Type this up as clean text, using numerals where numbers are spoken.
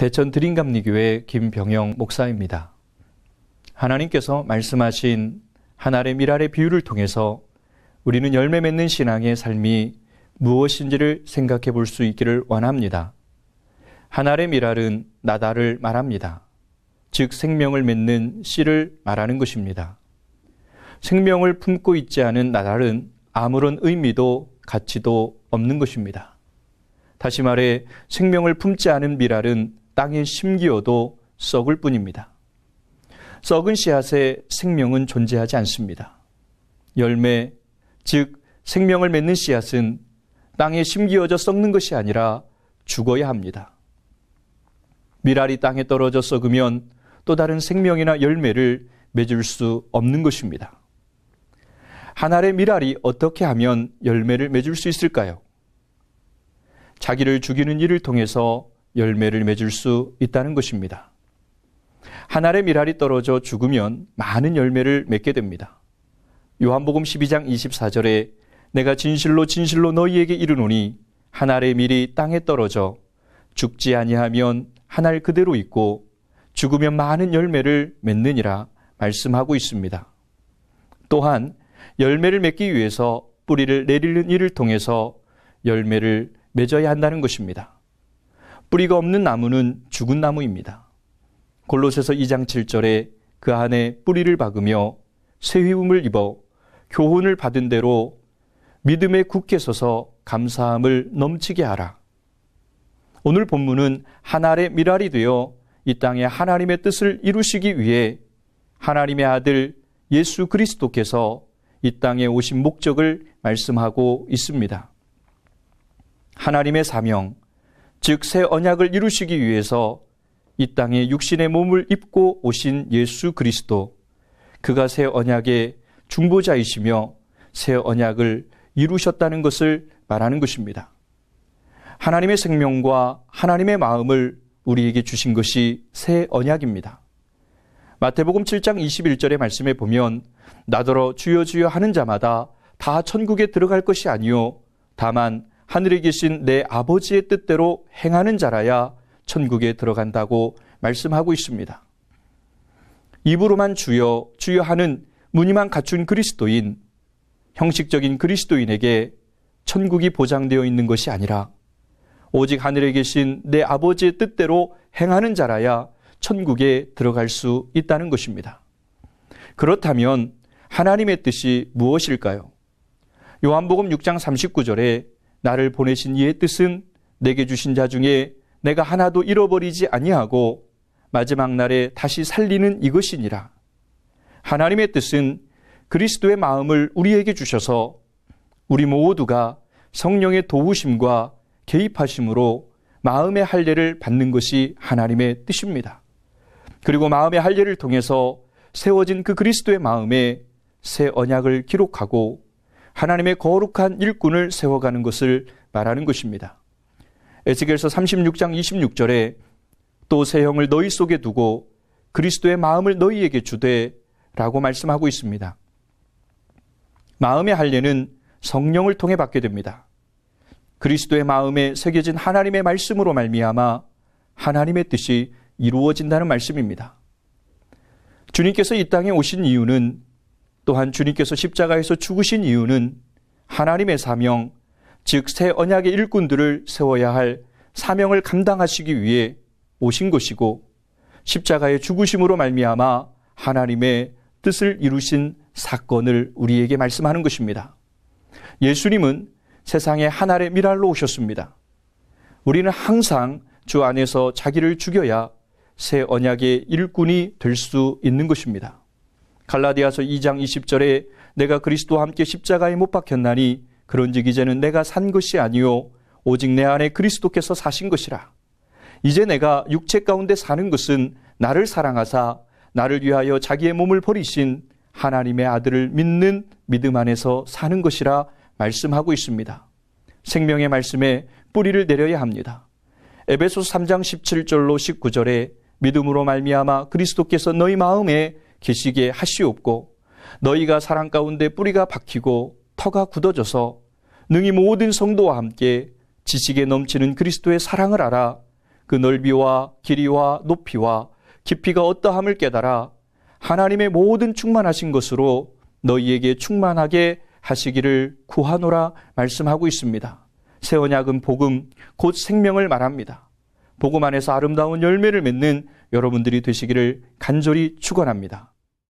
대천 드림감리교회 김병영 목사입니다. 하나님께서 말씀하신 한 알의 밀알의 비유를 통해서 우리는 열매 맺는 신앙의 삶이 무엇인지를 생각해 볼 수 있기를 원합니다. 한 알의 밀알은 나다를 말합니다. 즉 생명을 맺는 씨를 말하는 것입니다. 생명을 품고 있지 않은 나달은 아무런 의미도 가치도 없는 것입니다. 다시 말해 생명을 품지 않은 밀알은 땅에 심기어도 썩을 뿐입니다. 썩은 씨앗에 생명은 존재하지 않습니다. 열매, 즉 생명을 맺는 씨앗은 땅에 심기어져 썩는 것이 아니라 죽어야 합니다. 밀알이 땅에 떨어져 썩으면 또 다른 생명이나 열매를 맺을 수 없는 것입니다. 한 알의 밀알이 어떻게 하면 열매를 맺을 수 있을까요? 자기를 죽이는 일을 통해서 열매를 맺을 수 있다는 것입니다. 한 알의 밀알이 떨어져 죽으면 많은 열매를 맺게 됩니다. 요한복음 12장 24절에 내가 진실로 진실로 너희에게 이르노니 한 알의 밀이 땅에 떨어져 죽지 아니하면 한 알 그대로 있고 죽으면 많은 열매를 맺느니라 말씀하고 있습니다. 또한 열매를 맺기 위해서 뿌리를 내리는 일을 통해서 열매를 맺어야 한다는 것입니다. 뿌리가 없는 나무는 죽은 나무입니다. 골로새서 2장 7절에 그 안에 뿌리를 박으며 새 힘을 입어 교훈을 받은 대로 믿음에 굳게 서서 감사함을 넘치게 하라. 오늘 본문은 한 알의 밀알이 되어 이 땅에 하나님의 뜻을 이루시기 위해 하나님의 아들 예수 그리스도께서 이 땅에 오신 목적을 말씀하고 있습니다. 하나님의 사명, 즉 새 언약을 이루시기 위해서 이 땅에 육신의 몸을 입고 오신 예수 그리스도, 그가 새 언약의 중보자이시며 새 언약을 이루셨다는 것을 말하는 것입니다. 하나님의 생명과 하나님의 마음을 우리에게 주신 것이 새 언약입니다. 마태복음 7장 21절의 말씀에 보면 나더러 주여 주여 하는 자마다 다 천국에 들어갈 것이 아니요 다만 하늘에 계신 내 아버지의 뜻대로 행하는 자라야 천국에 들어간다고 말씀하고 있습니다. 입으로만 주여 주여 하는 무늬만 갖춘 그리스도인, 형식적인 그리스도인에게 천국이 보장되어 있는 것이 아니라 오직 하늘에 계신 내 아버지의 뜻대로 행하는 자라야 천국에 들어갈 수 있다는 것입니다. 그렇다면 하나님의 뜻이 무엇일까요? 요한복음 6장 39절에 나를 보내신 이의 뜻은 내게 주신 자 중에 내가 하나도 잃어버리지 아니하고 마지막 날에 다시 살리는 이것이니라. 하나님의 뜻은 그리스도의 마음을 우리에게 주셔서 우리 모두가 성령의 도우심과 개입하심으로 마음의 할례를 받는 것이 하나님의 뜻입니다. 그리고 마음의 할례를 통해서 세워진 그 그리스도의 마음에 새 언약을 기록하고 하나님의 거룩한 일꾼을 세워가는 것을 말하는 것입니다. 에스겔서 36장 26절에 또 새 형을 너희 속에 두고 그리스도의 마음을 너희에게 주되 라고 말씀하고 있습니다. 마음의 할례는 성령을 통해 받게 됩니다. 그리스도의 마음에 새겨진 하나님의 말씀으로 말미암아 하나님의 뜻이 이루어진다는 말씀입니다. 주님께서 이 땅에 오신 이유는, 또한 주님께서 십자가에서 죽으신 이유는 하나님의 사명, 즉 새 언약의 일꾼들을 세워야 할 사명을 감당하시기 위해 오신 것이고, 십자가의 죽으심으로 말미암아 하나님의 뜻을 이루신 사건을 우리에게 말씀하는 것입니다. 예수님은 세상에 한 알의 밀알로 오셨습니다. 우리는 항상 주 안에서 자기를 죽여야 새 언약의 일꾼이 될 수 있는 것입니다. 갈라디아서 2장 20절에 내가 그리스도와 함께 십자가에 못 박혔나니 그런즉 이제는 내가 산 것이 아니요 오직 내 안에 그리스도께서 사신 것이라. 이제 내가 육체 가운데 사는 것은 나를 사랑하사 나를 위하여 자기의 몸을 버리신 하나님의 아들을 믿는 믿음 안에서 사는 것이라 말씀하고 있습니다. 생명의 말씀에 뿌리를 내려야 합니다. 에베소서 3장 17절로 19절에 믿음으로 말미암아 그리스도께서 너희 마음에 계시게 하시옵고 너희가 사랑 가운데 뿌리가 박히고 터가 굳어져서 능히 모든 성도와 함께 지식에 넘치는 그리스도의 사랑을 알아 그 넓이와 길이와 높이와 깊이가 어떠함을 깨달아 하나님의 모든 충만하신 것으로 너희에게 충만하게 하시기를 구하노라 말씀하고 있습니다. 새 언약은 복음, 곧 생명을 말합니다. 복음 안에서 아름다운 열매를 맺는 여러분들이 되시기를 간절히 축원합니다.